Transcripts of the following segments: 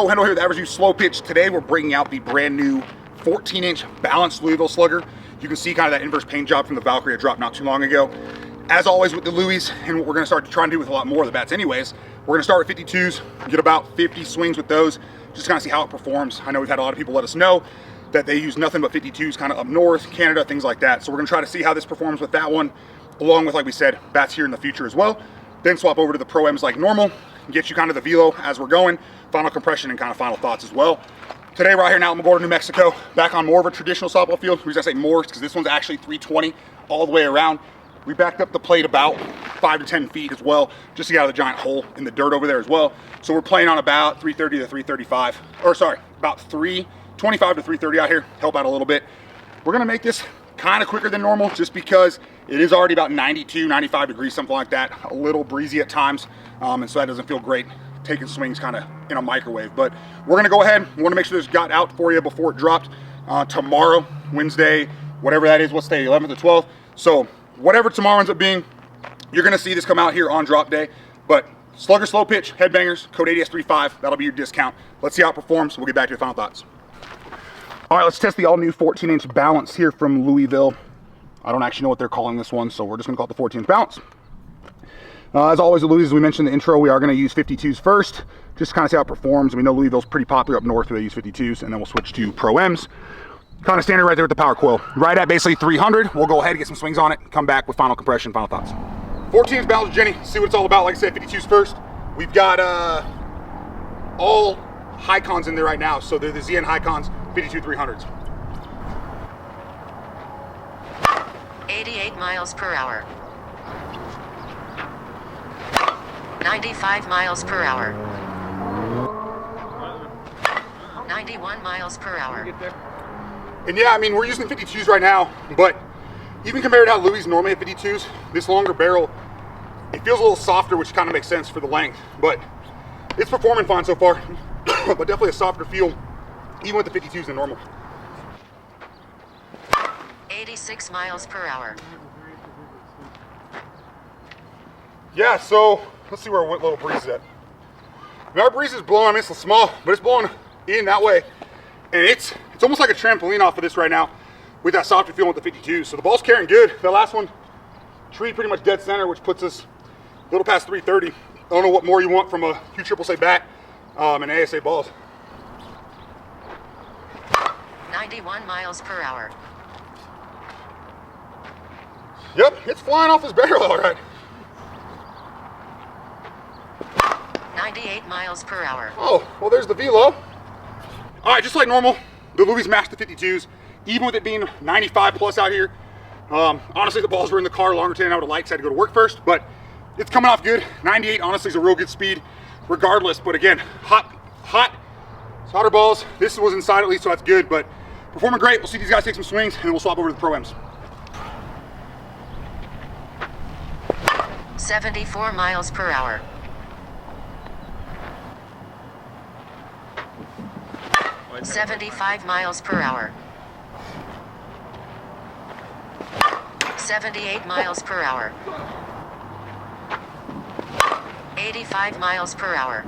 Joe, Hendel here with Average Use Slow-Pitch. Today we're bringing out the brand new 14-inch balanced Louisville slugger. You can see kind of that inverse paint job from the Valkyrie I dropped not too long ago. As always with the Louis, and what we're going to start trying to do with a lot more of the bats anyways, we're going to start with 52s, get about 50 swings with those, just kind of see how it performs. I know we've had a lot of people let us know that they use nothing but 52s kind of up north, Canada, things like that. So we're going to try to see how this performs with that one, along with, like we said, bats here in the future as well. Then swap over to the Pro-Ms like normal, get you kind of the velo as we're going, final compression and kind of final thoughts as well. Today we're out here in Alamogordo, New Mexico, back on more of a traditional softball field. The reason I say more is because this one's actually 320 all the way around. We backed up the plate about 5 to 10 feet as well, just to get out of the giant hole in the dirt over there as well. So we're playing on about 330 to 335, or sorry, about 325 to 330 out here, help out a little bit. We're gonna make this kind of quicker than normal just because it is already about 92, 95 degrees, something like that. A little breezy at times, and so that doesn't feel great taking swings kind of in a microwave. But we're gonna go ahead, we wanna make sure this got out for you before it dropped tomorrow, Wednesday, whatever that is, what's the 11th or 12th. So whatever tomorrow ends up being, you're gonna see this come out here on drop day. But slugger, slow pitch, headbangers, code ADS35, that'll be your discount. Let's see how it performs. We'll get back to your final thoughts. All right, let's test the all-new 14-inch balance here from Louisville. I don't actually know what they're calling this one, so we're just gonna call it the 14-inch balance. As always, the Louis, as we mentioned in the intro, we are gonna use 52s first, just to kind of see how it performs. We know Louisville's pretty popular up north where they use 52s, and then we'll switch to Pro-Ms. Kind of standard right there with the power coil. Right at basically 300. We'll go ahead and get some swings on it, come back with final compression, final thoughts. 14-inch balance with Jenny, see what it's all about. Like I said, 52s first. We've got all Hycons in there right now, so they're the ZN Hycons 52 300s. 88 miles per hour. 95 miles per hour. 91 miles per hour. And yeah, I mean, we're using 52s right now, but even compared to how Louis normally have 52s, this longer barrel, it feels a little softer, which kind of makes sense for the length, but it's performing fine so far, but definitely a softer feel, even with the 52s than normal. 86 miles per hour. Yeah, so let's see where what little breeze is at. I mean, our breeze is blowing, I mean, it's small, but it's blowing in that way. And it's almost like a trampoline off of this right now with that softer feel with the 52s. So the ball's carrying good. The last one, tree pretty much dead center, which puts us a little past 330. I don't know what more you want from a USSSA bat and ASA balls. 91 miles per hour. Yep, it's flying off this barrel all right. 98 miles per hour. Oh, well there's the velo. All right, just like normal, the Louis matched the 52s, even with it being 95 plus out here. Honestly, the balls were in the car longer than I would have liked, so I had to go to work first, but it's coming off good. 98 honestly is a real good speed regardless, but again, hotter balls. This was inside at least, so that's good, but performing great. We'll see these guys take some swings and we'll swap over to the Pro-Ms. 74 miles per hour. 75 miles per hour. 78 miles per hour. 85 miles per hour.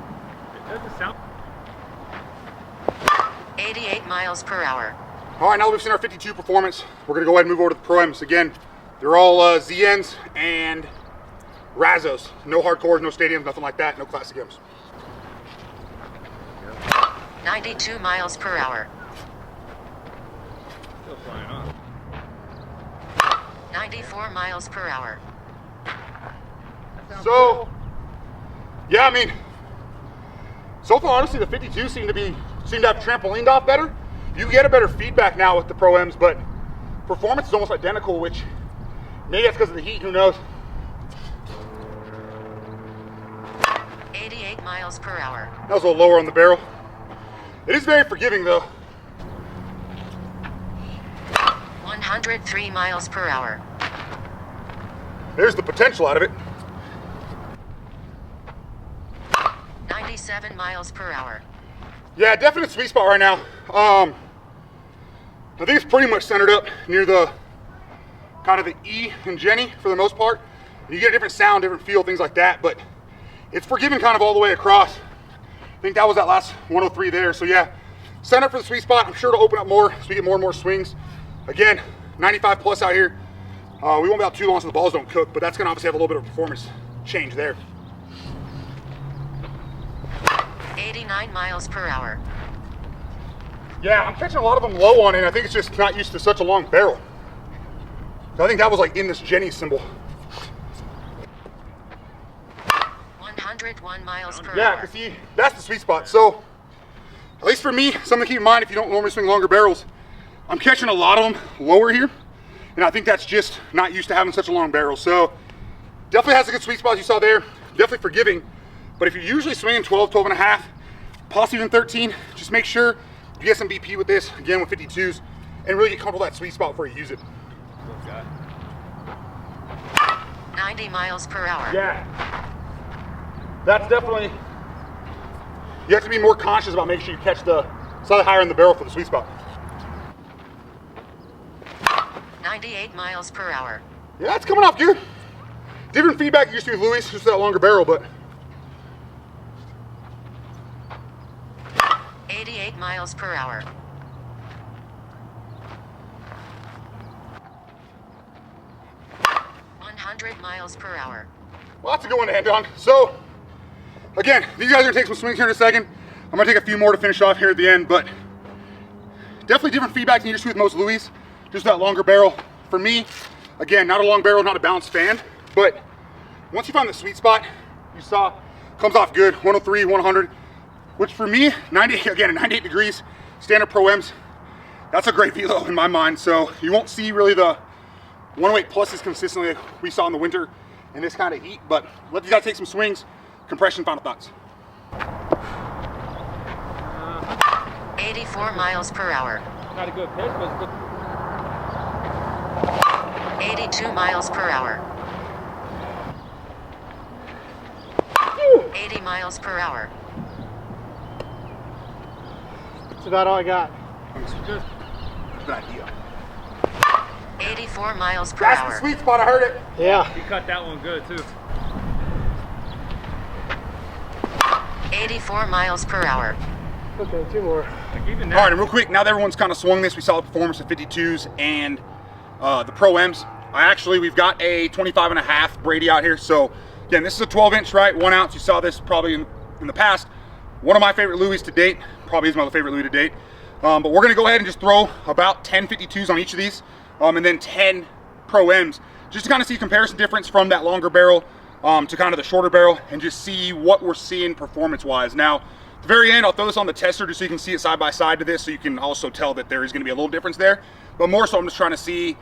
88 miles per hour. All right, now that we've seen our 52 performance, we're gonna go ahead and move over to the Pro-Ms. Again, they're all ZNs and Razos. No hardcores, no stadiums, nothing like that, no classic M's. 92 miles per hour. 94 miles per hour. So, yeah, I mean, so far, honestly, the 52 seem to have trampolined off better. You get a better feedback now with the Pro-Ms, but performance is almost identical, which maybe that's because of the heat, who knows. 88 miles per hour. That was a little lower on the barrel. It is very forgiving though. 103 miles per hour. There's the potential out of it. 97 miles per hour. Yeah, definite sweet spot right now. I think it's pretty much centered up near the kind of the E in Jenny for the most part. You get a different sound, different feel, things like that, but it's forgiving kind of all the way across. think that was that last 103 there. So yeah, center for the sweet spot. I'm sure it'll open up more as we get more and more swings. Again, 95 plus out here. We won't be out too long so the balls don't cook, but that's gonna obviously have a little bit of performance change there. 89 miles per hour. Yeah, I'm catching a lot of them low on it. I think it's just not used to such a long barrel. So I think that was like in this Jenny symbol. 101 miles per Yeah, hour. because see, that's the sweet spot. So, at least for me, something to keep in mind if you don't normally swing longer barrels, I'm catching a lot of them lower here. And I think that's just not used to having such a long barrel. So, definitely has a good sweet spot as you saw there. Definitely forgiving. But if you're usually swinging 12, 12 and a half, possibly even 13, just make sure you get some BP with this, again with 52s, and really get comfortable with that sweet spot before you use it. 90 miles per hour. Yeah. That's definitely, you have to be more conscious about making sure you catch the slightly higher in the barrel for the sweet spot. 98 miles per hour. Yeah, it's coming off good. Different feedback you used to with Louis, just that longer barrel, but 88 miles per hour. Miles per hour. Lots to go in to end on. So, again, these guys are gonna take some swings here in a second. I'm gonna take a few more to finish off here at the end, but definitely different feedback than you used to with most Louis. Just that longer barrel. For me, again, not a long barrel, not a balanced fan, but once you find the sweet spot, you saw, comes off good, 103, 100, which for me, 90, again, at 98 degrees, standard Pro-Ms, that's a great velo in my mind. So you won't see really the 108 pluses consistently like we saw in the winter in this kind of heat, but let these guys take some swings. Compression, final thoughts. 84 miles per hour. Not a good pitch, but it's good. 82 miles per hour. 80 miles per hour. That's about all I got. Good. Good idea. 84 miles per That's hour. the sweet spot, I heard it. Yeah. You cut that one good too. 84 miles per hour. Okay, two more. Like even All right, that. and real quick, now that everyone's kind of swung this, we saw the performance of 52s and the Pro-Ms. We've got a 25 and a half Brady out here. So again, this is a 12-inch, right? 1 ounce. You saw this probably in the past. One of my favorite Louis to date. Probably is my favorite Louis to date. But we're gonna go ahead and just throw about 10 52s on each of these, and then 10 Pro-Ms, just to kind of see comparison difference from that longer barrel to kind of the shorter barrel, and just see what we're seeing performance-wise. Now, at the very end, I'll throw this on the tester just so you can see it side by side to this, so you can also tell that there is gonna be a little difference there. But more so, I'm just trying to see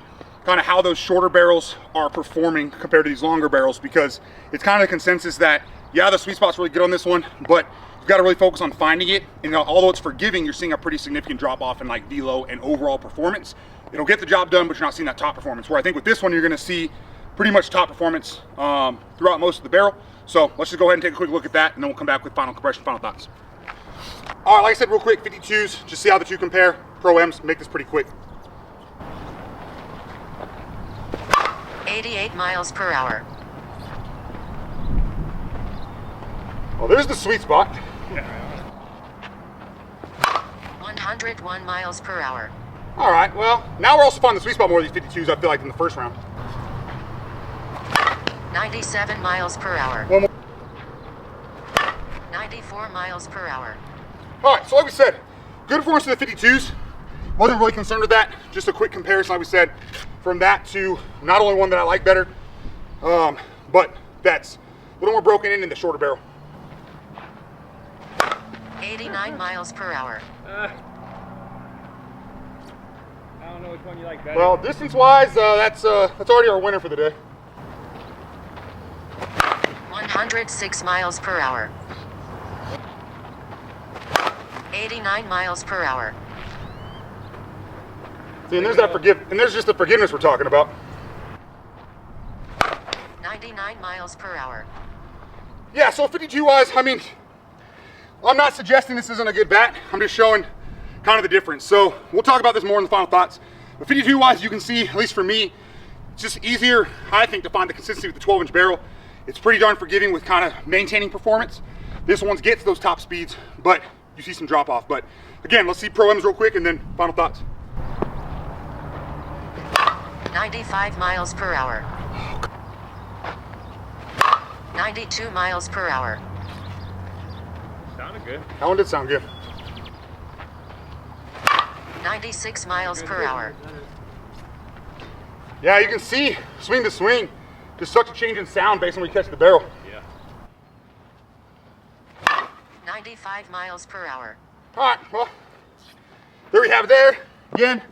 kind of how those shorter barrels are performing compared to these longer barrels, because it's kind of the consensus that, yeah, the sweet spot's really good on this one, but you've got to really focus on finding it. And although it's forgiving, you're seeing a pretty significant drop off in like velo and overall performance. It'll get the job done, but you're not seeing that top performance. Where I think with this one, you're going to see pretty much top performance throughout most of the barrel. So let's just go ahead and take a quick look at that, and then we'll come back with final compression, final thoughts. All right, like I said, real quick, 52s, just see how the two compare. Pro-Ms, make this pretty quick. 88 miles per hour. Well, there's the sweet spot. 101 miles per hour. All right, well, now we're also finding the sweet spot more of these 52s, I feel like, in the first round. 97 miles per hour. One more. 94 miles per hour. All right, so like we said, good performance to the 52s. Wasn't really concerned with that. Just a quick comparison, like we said, from that to not only one that I like better, but that's a little more broken in the shorter barrel. 89 miles per hour. I don't know which one you like better. Well, distance-wise, that's already our winner for the day. 106 miles per hour. 89 miles per hour. See, and there's just the forgiveness we're talking about. 99 miles per hour. Yeah, so 52-wise, I mean, I'm not suggesting this isn't a good bat. I'm just showing kind of the difference. So we'll talk about this more in the final thoughts. But 52-wise, you can see, at least for me, it's just easier, I think, to find the consistency with the 12-inch barrel. It's pretty darn forgiving with kind of maintaining performance. This one gets those top speeds, but you see some drop off. But again, let's see Pro-Ms real quick and then final thoughts. 95 miles per hour. 92 miles per hour. Sounded good. That one did sound good. 96 miles per hour. Yeah, you can see swing to swing, just such a change in sound based on where you catch the barrel. Yeah. 95 miles per hour. All right, well, there we have it there. Again,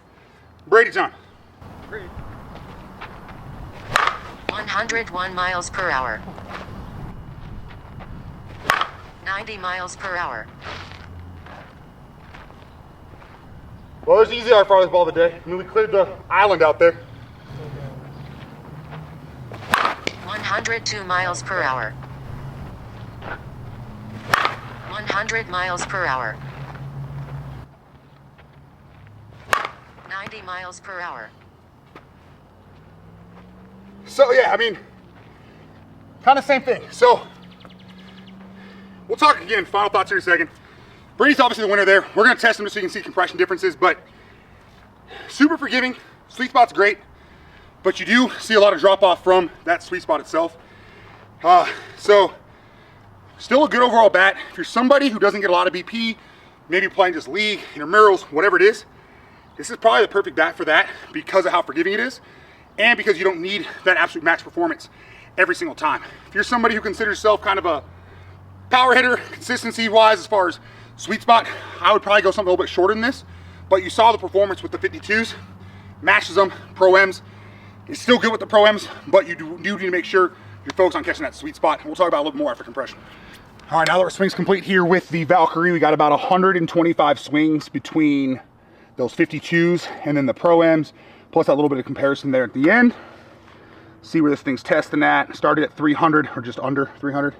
Brady time. Great. 101 miles per hour. 90 miles per hour. Well, there's easy our farthest ball of the day. I mean, we cleared the island out there. 102 miles per hour. 100 miles per hour. 90 miles per hour. So yeah, I mean, kind of same thing. So we'll talk again, final thoughts here in a second. Brady's obviously the winner there. We're gonna test him just so you can see compression differences, but super forgiving. Sweet spot's great, but you do see a lot of drop off from that sweet spot itself. So still a good overall bat. If you're somebody who doesn't get a lot of BP, maybe playing just league, intramurals, whatever it is, this is probably the perfect bat for that because of how forgiving it is and because you don't need that absolute max performance every single time. If you're somebody who considers yourself kind of a power hitter, consistency wise, as far as sweet spot, I would probably go something a little bit shorter than this, but you saw the performance with the 52s, matches them, Pro-Ms. It's still good with the Pro-Ms, but you do need to make sure you're focused on catching that sweet spot. We'll talk about it a little bit more after compression. All right, now that our swing's complete here with the Valkyrie, we got about 125 swings between those 52s and then the Pro-Ms, plus that little bit of comparison there at the end. See where this thing's testing at. Started at 300 or just under 300.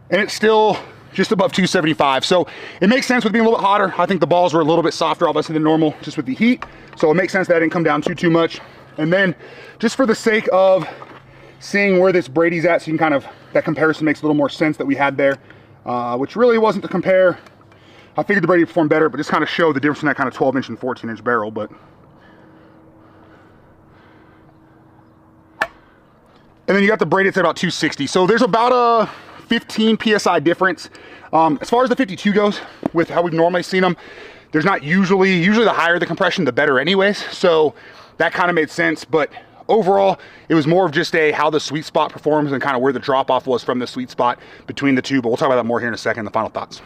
And it's still just above 275. So it makes sense with being a little bit hotter. I think the balls were a little bit softer obviously than normal just with the heat. So it makes sense that it didn't come down too much. And then just for the sake of seeing where this Brady's at, so you can kind of, that comparison makes a little more sense that we had there, which really wasn't to compare. I figured the Brady performed better, but just kind of show the difference in that kind of 12-inch and 14-inch barrel. But and then you got the Brady at about 260. So there's about a 15 PSI difference. As far as the 52 goes, with how we've normally seen them, there's not usually the higher the compression, the better anyways. So that kind of made sense. But overall, it was more of just how the sweet spot performs and kind of where the drop off was from the sweet spot between the two. But we'll talk about that more here in a second, the final thoughts.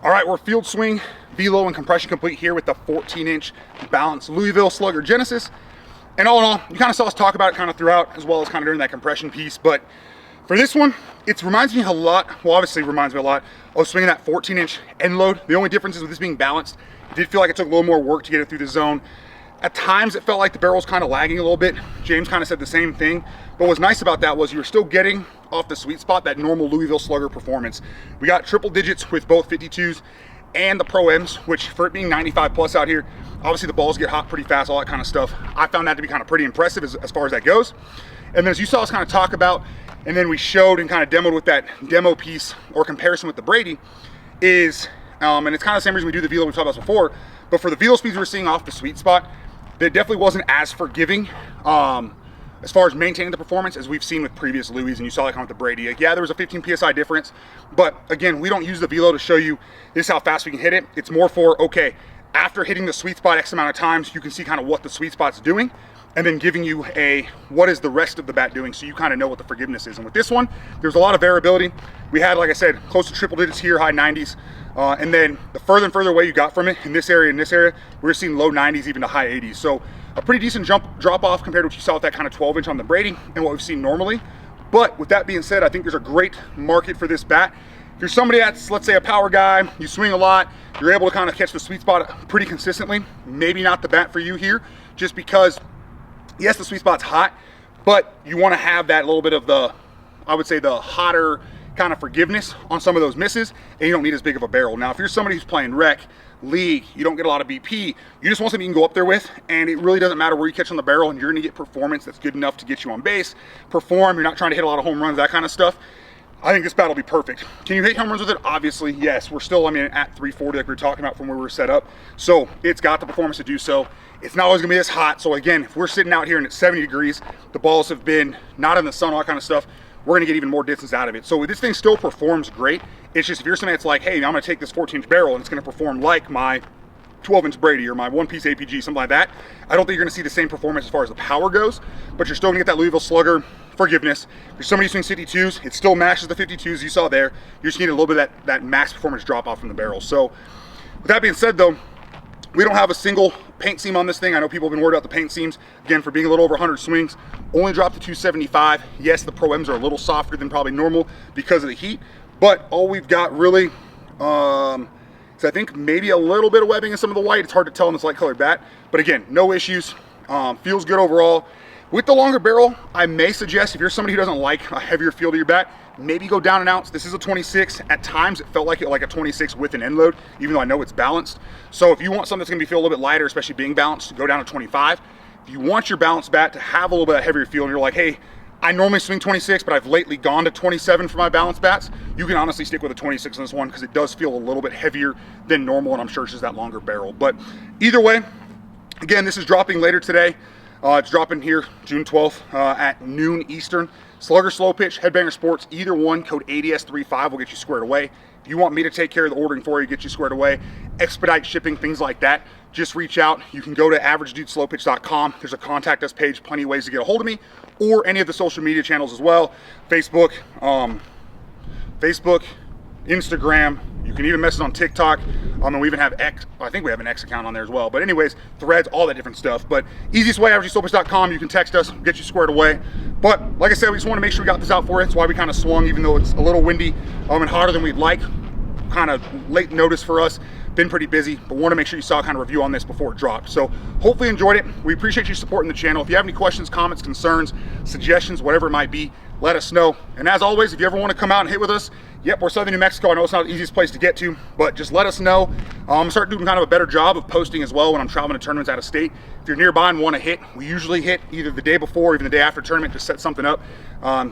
All right, we're field swing, velo, and compression complete here with the 14-inch balanced Louisville Slugger Genesis. And all in all, you kind of saw us talk about it kind of throughout, as well as kind of during that compression piece. But for this one, it reminds me a lot, well, obviously reminds me a lot of swinging that 14-inch end load. The only difference is with this being balanced, it did feel like it took a little more work to get it through the zone. At times, it felt like the barrel was kind of lagging a little bit. James kind of said the same thing. But what's nice about that was you were still getting off the sweet spot that normal Louisville Slugger performance. We got triple digits with both 52s and the Pro-Ms, which for it being 95 plus out here, obviously the balls get hot pretty fast, all that kind of stuff. I found that to be kind of pretty impressive as far as that goes. And then as you saw us kind of talk about, and then we showed and kind of demoed with that demo piece or comparison with the Brady is, and it's kind of the same reason we do the velo we talked about before, but for the velo speeds we're seeing off the sweet spot, it definitely wasn't as forgiving as far as maintaining the performance as we've seen with previous Louis, and you saw that kind of with the Brady. Like, yeah, there was a 15 PSI difference, but again, we don't use the velo to show you this is how fast we can hit it. It's more for, okay, after hitting the sweet spot X amount of times, you can see kind of what the sweet spot's doing, and then giving you what is the rest of the bat doing, so you kind of know what the forgiveness is. And with this one, there's a lot of variability. We had, like I said, close to triple digits here, high 90s. And then the further and further away you got from it, in this area, we're seeing low 90s, even to high 80s. So a pretty decent drop off compared to what you saw with that kind of 12-inch on the Brady and what we've seen normally. But with that being said, I think there's a great market for this bat. If you're somebody that's, let's say, a power guy, you swing a lot, you're able to kind of catch the sweet spot pretty consistently, maybe not the bat for you here, just because, yes, the sweet spot's hot, but you want to have that little bit of the, I would say, the hotter kind of forgiveness on some of those misses, and you don't need as big of a barrel. Now, if you're somebody who's playing rec, league, you don't get a lot of BP, you just want something you can go up there with, and it really doesn't matter where you catch on the barrel, and you're going to get performance that's good enough to get you on base, perform, you're not trying to hit a lot of home runs, that kind of stuff. I think this bat will be perfect. Can you hit home runs with it? Obviously, yes. We're still, at 340 like we were talking about from where we were set up. So it's got the performance to do so. It's not always gonna be this hot. So again, if we're sitting out here and it's 70 degrees, the balls have been not in the sun, all that kind of stuff, we're gonna get even more distance out of it. So this thing still performs great. It's just if you're somebody that's like, hey, I'm gonna take this 14-inch barrel and it's gonna perform like my 12-inch Brady or my one-piece APG, something like that, I don't think you're gonna see the same performance as far as the power goes, but you're still gonna get that Louisville Slugger forgiveness. If somebody swings 52s, it still matches the 52s you saw there. You just need a little bit of that max performance drop off from the barrel. So with that being said though, we don't have a single paint seam on this thing. I know people have been worried about the paint seams. Again, for being a little over 100 swings, only dropped to 275. Yes, the Pro M's are a little softer than probably normal because of the heat, but all we've got really is I think maybe a little bit of webbing in some of the white. It's hard to tell in this light colored bat, but again, no issues. Feels good overall. With the longer barrel, I may suggest if you're somebody who doesn't like a heavier feel to your bat, maybe go down an ounce. This is a 26. At times, it felt like a 26 with an end load, even though I know it's balanced. So if you want something that's gonna feel a little bit lighter, especially being balanced, go down to 25. If you want your balanced bat to have a little bit of heavier feel and you're like, hey, I normally swing 26, but I've lately gone to 27 for my balanced bats, you can honestly stick with a 26 on this one because it does feel a little bit heavier than normal, and I'm sure it's just that longer barrel. But either way, again, this is dropping later today. It's dropping here June 12th at noon Eastern. Slugger, Slo-Pitch, Headbanger Sports, either one, code ADS35 will get you squared away. If you want me to take care of the ordering for you, get you squared away, expedite shipping, things like that, just reach out. You can go to averagedudeslowpitch.com. There's a contact us page, plenty of ways to get a hold of me, or any of the social media channels as well. Facebook, Instagram. You can even message on TikTok. And we even have X. I think we have an X account on there as well. But anyways, Threads, all that different stuff. But easiest way, averagedudeslowpitch.com. You can text us, get you squared away. But like I said, we just want to make sure we got this out for you. That's why we kind of swung, even though it's a little windy and hotter than we'd like. Kind of late notice for us. Been pretty busy, but want to make sure you saw a kind of review on this before it dropped. So hopefully you enjoyed it. We appreciate you supporting the channel. If you have any questions, comments, concerns, suggestions, whatever it might be, let us know. And as always, if you ever want to come out and hit with us, yep, we're Southern New Mexico. I know it's not the easiest place to get to, but just let us know. I'm gonna start doing kind of a better job of posting as well when I'm traveling to tournaments out of state. If you're nearby and want to hit, we usually hit either the day before or even the day after tournament to set something up.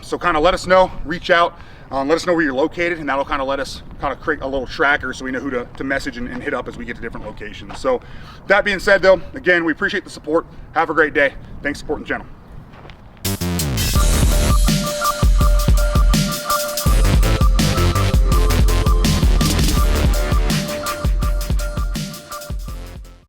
So kind of let us know, reach out, let us know where you're located, and that'll kind of let us kind of create a little tracker so we know who to message and hit up as we get to different locations. So that being said though, again, we appreciate the support. Have a great day. Thanks for supporting the channel.